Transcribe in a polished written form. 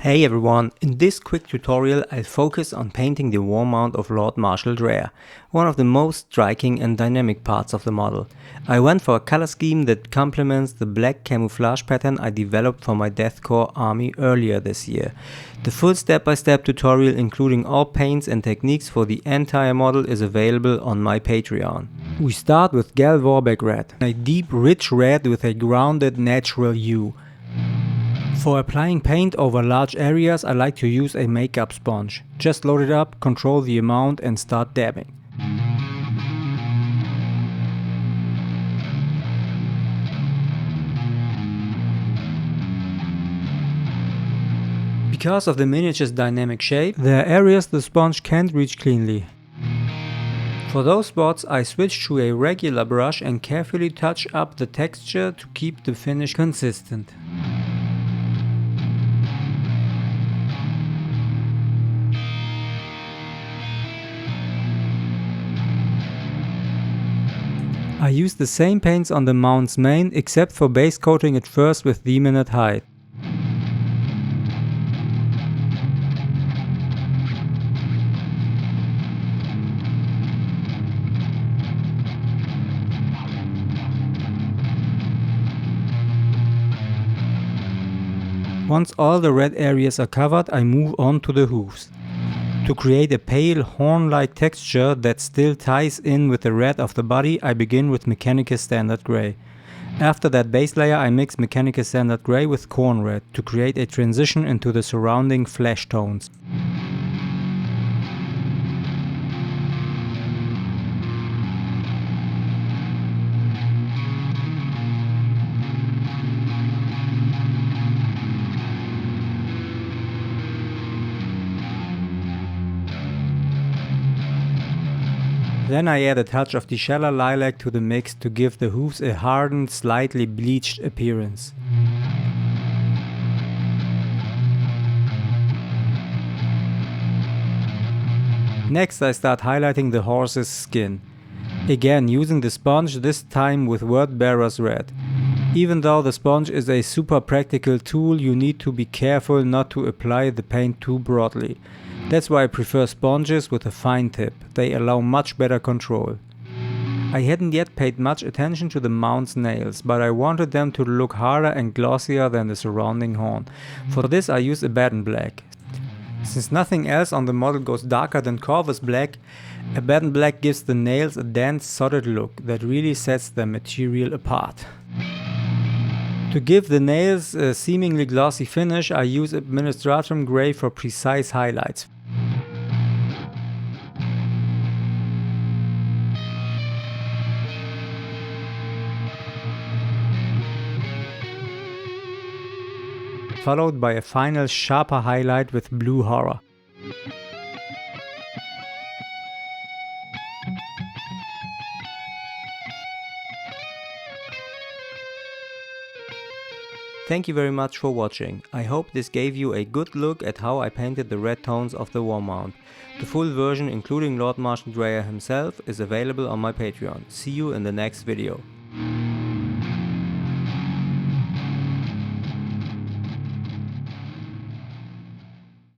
Hey everyone, in this quick tutorial I'll focus on painting the war mount of Lord Marshal Dreir, one of the most striking and dynamic parts of the model. I went for a color scheme that complements the black camouflage pattern I developed for my Death Korps army earlier this year. The full step-by-step tutorial including all paints and techniques for the entire model is available on my Patreon. We start with Gal Warbeck Red, a deep rich red with a grounded natural hue. For applying paint over large areas I like to use a makeup sponge. Just load it up, control the amount and start dabbing. Because of the miniature's dynamic shape, there are areas the sponge can't reach cleanly. For those spots I switch to a regular brush and carefully touch up the texture to keep the finish consistent. I use the same paints on the mount's mane except for base coating it first with Demon at Height. Once all the red areas are covered, I move on to the hooves. To create a pale horn-like texture that still ties in with the red of the body, I begin with Mechanicus Standard Grey. After that base layer I mix Mechanicus Standard Grey with Corn Red to create a transition into the surrounding flesh tones. Then I add a touch of the Sheller Lilac to the mix to give the hooves a hardened, slightly bleached appearance. Next I start highlighting the horse's skin. Again using the sponge, this time with Wordbearer's Red. Even though the sponge is a super practical tool, you need to be careful not to apply the paint too broadly. That's why I prefer sponges with a fine tip, they allow much better control. I hadn't yet paid much attention to the mount's nails, but I wanted them to look harder and glossier than the surrounding horn. For this I use Abaddon Black. Since nothing else on the model goes darker than Corvus Black, Abaddon Black gives the nails a dense, solid look that really sets their material apart. To give the nails a seemingly glossy finish, I use Administratum Grey for precise highlights. Followed by a final sharper highlight with Blue Horror. Thank you very much for watching. I hope this gave you a good look at how I painted the red tones of the war mount. The full version including Lord Marshal Dreir himself is available on my Patreon. See you in the next video.